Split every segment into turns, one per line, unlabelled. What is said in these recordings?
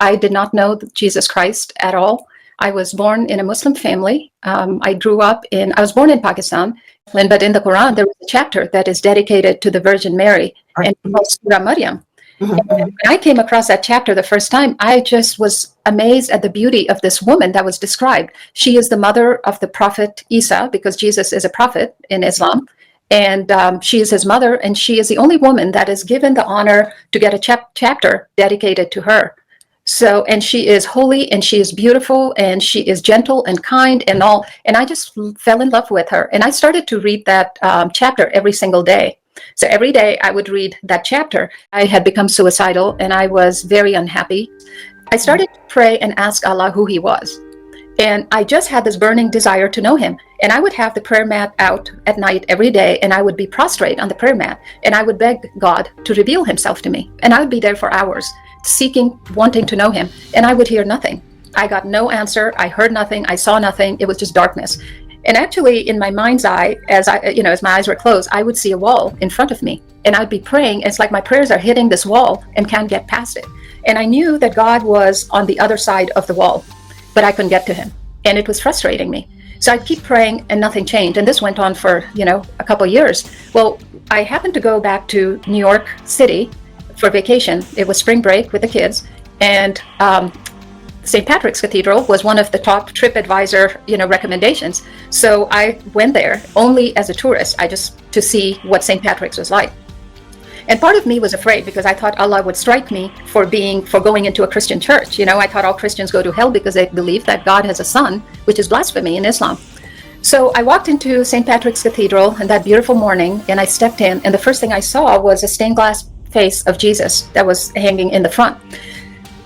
I did not know Jesus Christ at all. I was born in a Muslim family. I was born in Pakistan, but in the Quran, there was a chapter that is dedicated to the Virgin Mary, and it's called Surah Maryam. When I came across that chapter the first time, I just was amazed at the beauty of this woman that was described. She is the mother of the prophet Isa, because Jesus is a prophet in Islam. And she is his mother, and she is the only woman that is given the honor to get a chapter dedicated to her. So, and she is holy, and she is beautiful, and she is gentle and kind and all. And I just fell in love with her. And I started to read that chapter every single day. So every day I would read that chapter. I had become suicidal, and I was very unhappy. I started to pray and ask Allah who he was. And I just had this burning desire to know him. And I would have the prayer mat out at night every day, and I would be prostrate on the prayer mat, and I would beg God to reveal himself to me. And I would be there for hours, seeking, wanting to know him, and I would hear nothing. I got no answer. I heard nothing. I saw nothing. It was just darkness. And actually, in my mind's eye, as my eyes were closed, I would see a wall in front of me, and I'd be praying. It's like my prayers are hitting this wall and can't get past it. And I knew that God was on the other side of the wall, but I couldn't get to him, and it was frustrating me. So I'd keep praying, and nothing changed. And this went on for a couple of years. Well, I happened to go back to New York City for vacation. It was spring break with the kids, and St. Patrick's Cathedral was one of the top TripAdvisor, recommendations. So I went there only as a tourist, to see what St. Patrick's was like. And part of me was afraid, because I thought Allah would strike me for going into a Christian church. I thought all Christians go to hell because they believe that God has a son, which is blasphemy in Islam. So I walked into St. Patrick's Cathedral on that beautiful morning, and I stepped in, and the first thing I saw was a stained glass face of Jesus that was hanging in the front.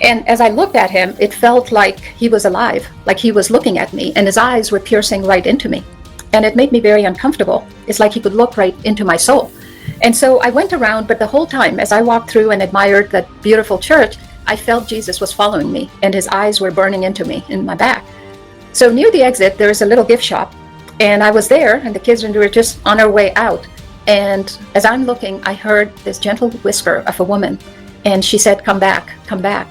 And as I looked at him, it felt like he was alive, like he was looking at me, and his eyes were piercing right into me. And it made me very uncomfortable. It's like he could look right into my soul. And so I went around, but the whole time, as I walked through and admired that beautiful church, I felt Jesus was following me, and his eyes were burning into me in my back. So near the exit, there's a little gift shop, and I was there, and the kids were just on our way out. And as I'm looking, I heard this gentle whisper of a woman, and she said, "Come back, come back."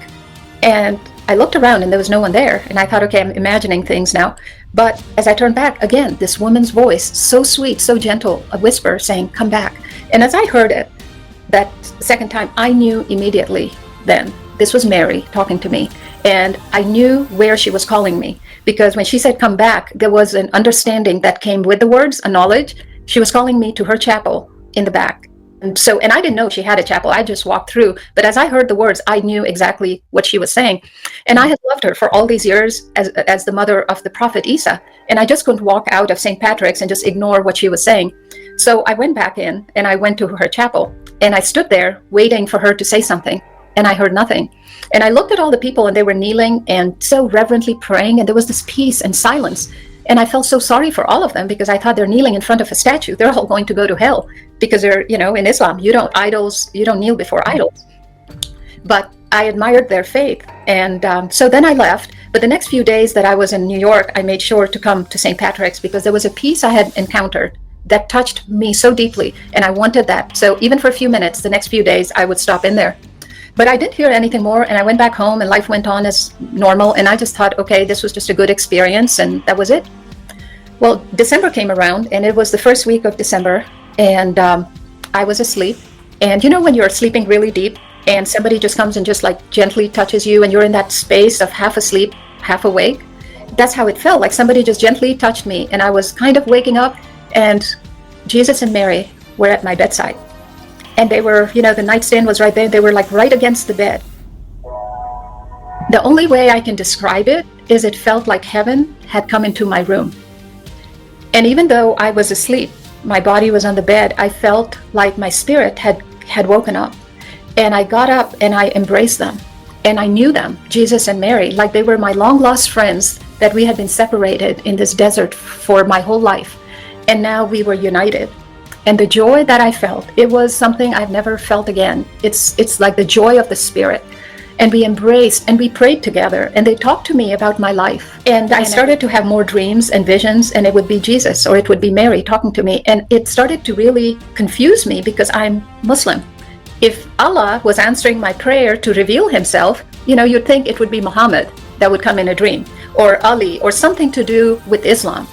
And I looked around, and there was no one there, and I thought, okay, I'm imagining things now. But as I turned back, again, this woman's voice, so sweet, so gentle, a whisper saying, "Come back." And as I heard it that second time, I knew immediately then this was Mary talking to me. And I knew where she was calling me, because when she said, "Come back," there was an understanding that came with the words, a knowledge. She was calling me to her chapel in the back. And I didn't know she had a chapel. I just walked through. But as I heard the words, I knew exactly what she was saying. And I had loved her for all these years as the mother of the prophet Isa. And I just couldn't walk out of St. Patrick's and just ignore what she was saying. So I went back in, and I went to her chapel. And I stood there waiting for her to say something. And I heard nothing. And I looked at all the people, and they were kneeling and so reverently praying. And there was this peace and silence. And I felt so sorry for all of them, because I thought they're kneeling in front of a statue. They're all going to go to hell, because they're, in Islam, you don't kneel before idols. But I admired their faith. And so then I left. But the next few days that I was in New York, I made sure to come to St. Patrick's, because there was a peace I had encountered that touched me so deeply. And I wanted that. So even for a few minutes, the next few days, I would stop in there. But I didn't hear anything more, and I went back home, and life went on as normal. And I just thought, okay, this was just a good experience, and that was it. Well, December came around, and it was the first week of December, and I was asleep. And when you're sleeping really deep, and somebody just comes and just like gently touches you, and you're in that space of half asleep, half awake, that's how it felt. Like somebody just gently touched me, and I was kind of waking up, and Jesus and Mary were at my bedside. And they were, the nightstand was right there. They were like right against the bed. The only way I can describe it is it felt like heaven had come into my room. And even though I was asleep, my body was on the bed, I felt like my spirit had woken up. And I got up and I embraced them. And I knew them, Jesus and Mary, like they were my long lost friends that we had been separated in this desert for my whole life. And now we were united. And the joy that I felt, it was something I've never felt again. It's like the joy of the Spirit. And we embraced and we prayed together, and they talked to me about my life. And I started to have more dreams and visions, and it would be Jesus or it would be Mary talking to me. And it started to really confuse me, because I'm Muslim. If Allah was answering my prayer to reveal himself, you'd think it would be Muhammad that would come in a dream, or Ali, or something to do with Islam.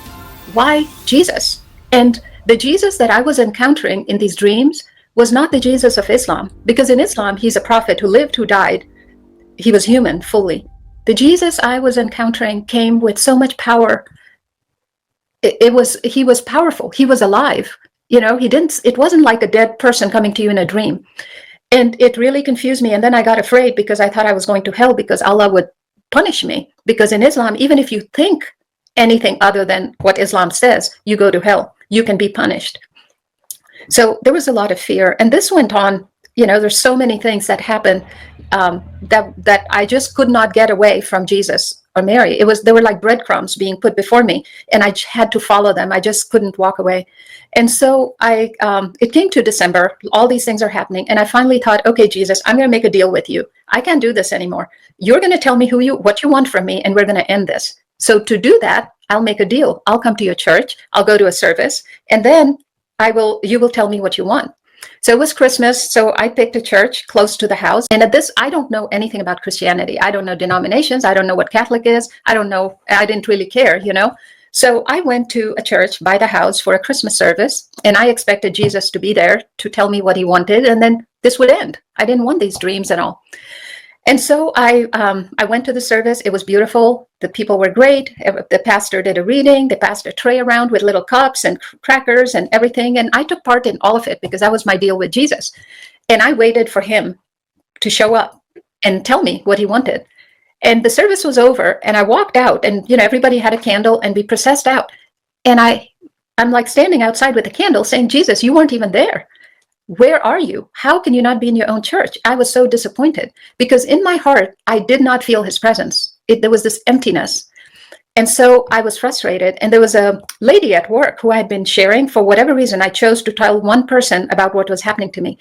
Why Jesus? And the Jesus that I was encountering in these dreams was not the Jesus of Islam, because in Islam, he's a prophet who lived, who died. He was human fully. The Jesus I was encountering came with so much power. He was powerful. He was alive. It wasn't like a dead person coming to you in a dream. And it really confused me. And then I got afraid because I thought I was going to hell because Allah would punish me. Because in Islam, even if you think anything other than what Islam says, you go to hell. You can be punished. So there was a lot of fear. And this went on, there's so many things that happened that I just could not get away from Jesus or Mary. They were like breadcrumbs being put before me, and I had to follow them. I just couldn't walk away. And so it came to December, all these things are happening. And I finally thought, okay, Jesus, I'm going to make a deal with you. I can't do this anymore. You're going to tell me what you want from me, and we're going to end this. So to do that, I'll make a deal. I'll come to your church. I'll go to a service, and then you will tell me what you want. So it was Christmas. So I picked a church close to the house. And at this, I don't know anything about Christianity. I don't know denominations. I don't know what Catholic is. I don't know. I didn't really care, So I went to a church by the house for a Christmas service, and I expected Jesus to be there to tell me what he wanted, and then this would end. I didn't want these dreams and all. And so I went to the service. It was beautiful. The people were great. The pastor did a reading. They passed a tray around with little cups and crackers and everything. And I took part in all of it because that was my deal with Jesus. And I waited for him to show up and tell me what he wanted. And the service was over, and I walked out, and everybody had a candle, and we processed out. And I'm like standing outside with a candle saying, Jesus, you weren't even there. Where are you? How can you not be in your own church? I was so disappointed because in my heart, I did not feel his presence. There was this emptiness. And so I was frustrated. And there was a lady at work who I had been sharing. For whatever reason, I chose to tell one person about what was happening to me.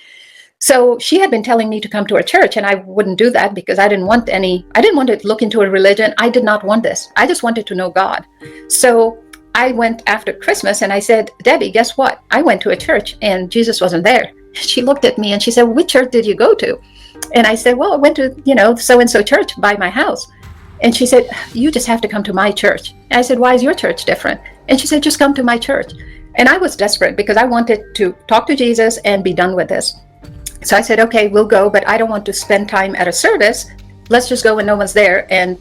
So she had been telling me to come to her church, and I wouldn't do that because I didn't want to look into a religion. I did not want this. I just wanted to know God. So I went after Christmas and I said, Debbie, guess what? I went to a church and Jesus wasn't there. She looked at me and she said, which church did you go to? And I said, well, I went to, so-and-so church by my house. And she said, you just have to come to my church. And I said, why is your church different? And she said, just come to my church. And I was desperate because I wanted to talk to Jesus and be done with this. So I said, okay, we'll go, but I don't want to spend time at a service. Let's just go when no one's there, and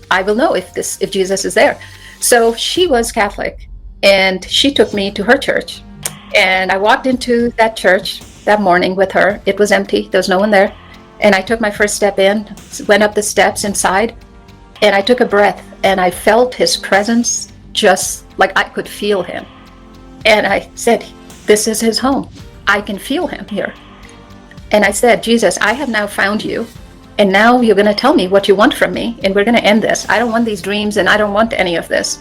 I will know if Jesus is there. So she was Catholic, and she took me to her church. And I walked into that church that morning with her. It was empty. There was no one there. And I took my first step in, went up the steps inside, and I took a breath, and I felt his presence just like I could feel him. And I said, this is his home. I can feel him here. And I said, Jesus, I have now found you. And now you're going to tell me what you want from me, and we're going to end this. I don't want these dreams, and I don't want any of this.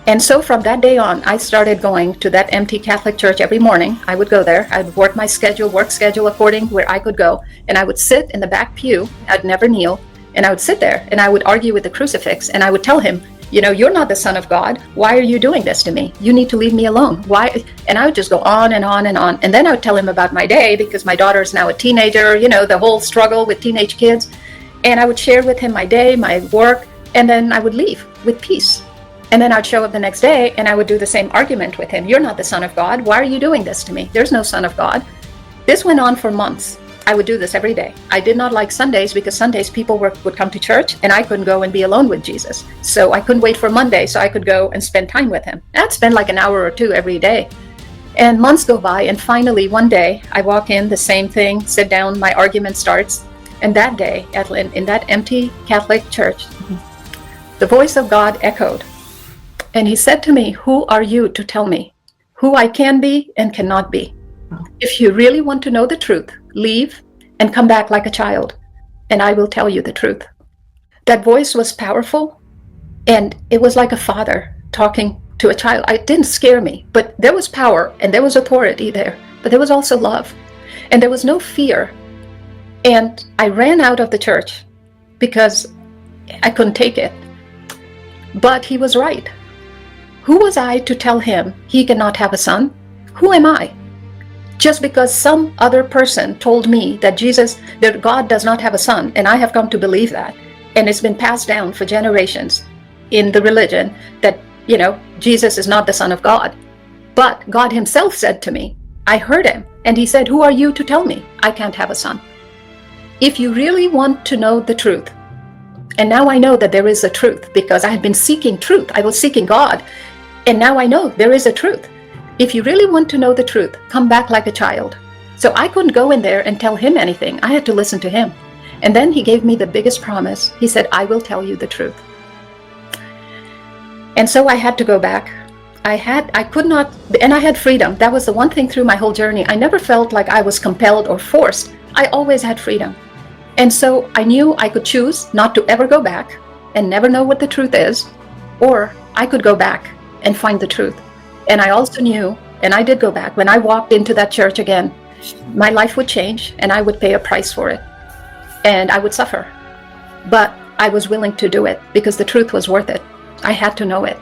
And so from that day on, I started going to that empty Catholic church every morning. I would go there. I'd work schedule according where I could go. And I would sit in the back pew. I'd never kneel. And I would sit there, and I would argue with the crucifix. And I would tell him, you're not the Son of God. Why are you doing this to me? You need to leave me alone. Why? And I would just go on and on and on. And then I would tell him about my day because my daughter is now a teenager, the whole struggle with teenage kids. And I would share with him my day, my work, and then I would leave with peace. And then I'd show up the next day and I would do the same argument with him. You're not the Son of God. Why are you doing this to me? There's no Son of God. This went on for months. I would do this every day. I did not like Sundays because Sundays people would come to church and I couldn't go and be alone with Jesus. So I couldn't wait for Monday so I could go and spend time with him. I'd spend like an hour or two every day. And months go by, and finally one day I walk in, the same thing, sit down, my argument starts. And that day, in that empty Catholic church, the voice of God echoed. And he said to me, who are you to tell me who I can be and cannot be? If you really want to know the truth, leave and come back like a child, and I will tell you the truth. That voice was powerful, and it was like a father talking to a child. It didn't scare me, but there was power and there was authority there, but there was also love, and there was no fear. And I ran out of the church because I couldn't take it. But he was right. Who was I to tell him he cannot have a son? Who am I? just because some other person told me that that God does not have a son, and I have come to believe that, and it's been passed down for generations in the religion that, Jesus is not the Son of God. But God himself said to me, I heard him, and he said, who are you to tell me I can't have a son? If you really want to know the truth, and now I know that there is a truth, because I had been seeking truth. I was seeking God, and now I know there is a truth. If you really want to know the truth, come back like a child. So I couldn't go in there and tell him anything. I had to listen to him. And then he gave me the biggest promise. He said, I will tell you the truth. And so I had to go back. I could not, and I had freedom. That was the one thing through my whole journey. I never felt like I was compelled or forced. I always had freedom. And so I knew I could choose not to ever go back and never know what the truth is, or I could go back and find the truth. And I also knew, and I did go back, when I walked into that church again, my life would change and I would pay a price for it. And I would suffer. But I was willing to do it because the truth was worth it. I had to know it.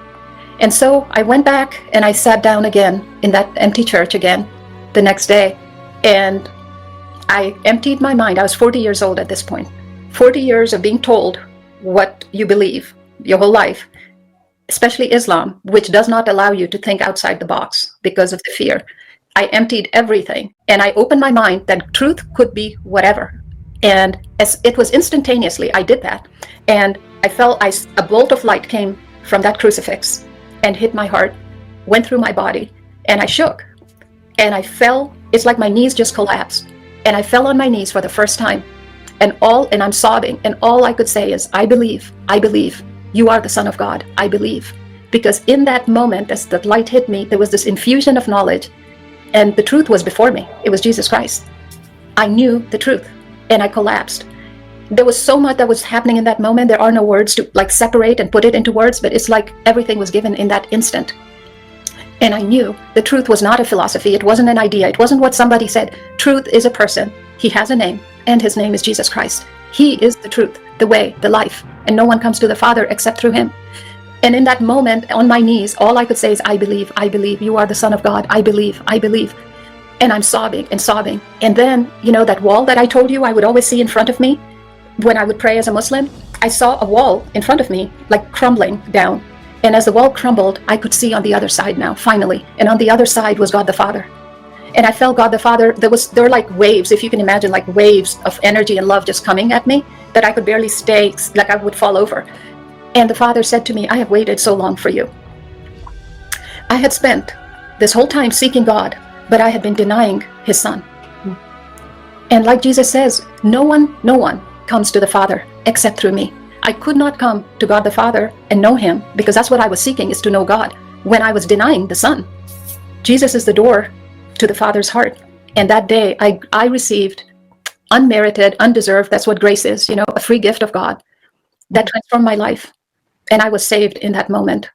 And so I went back and I sat down again in that empty church again the next day. And I emptied my mind. I was 40 years old at this point. 40 years of being told what you believe your whole life, especially Islam, which does not allow you to think outside the box because of the fear. I emptied everything and I opened my mind that truth could be whatever. And as it was instantaneously, I did that. And I felt a bolt of light came from that crucifix and hit my heart, went through my body, and I shook. And I fell, it's like my knees just collapsed. And I fell on my knees for the first time. And I'm sobbing. And all I could say is, I believe, you are the Son of God. I believe. Because in that moment, as the light hit me, there was this infusion of knowledge. And the truth was before me. It was Jesus Christ. I knew the truth. And I collapsed. There was so much that was happening in that moment. There are no words to separate and put it into words, but it's like everything was given in that instant. And I knew the truth was not a philosophy. It wasn't an idea. It wasn't what somebody said. Truth is a person. He has a name, and his name is Jesus Christ. He is the truth, the way, the life, and no one comes to the Father except through him. And in that moment, on my knees, all I could say is, I believe, you are the Son of God. I believe. And I'm sobbing and sobbing. And then, that wall that I told you I would always see in front of me when I would pray as a Muslim, I saw a wall in front of me, crumbling down. And as the wall crumbled, I could see on the other side now, finally. And on the other side was God the Father. And I felt God the Father, there were like waves, if you can imagine, like waves of energy and love just coming at me, that I could barely stay, like I would fall over. And the Father said to me, I have waited so long for you. I had spent this whole time seeking God, but I had been denying his Son. And like Jesus says, no one comes to the Father except through me. I could not come to God the Father and know him, because that's what I was seeking, is to know God, when I was denying the Son. Jesus is the door to the Father's heart. And that day I received unmerited, undeserved, that's what grace is, a free gift of God that transformed my life. And I was saved in that moment.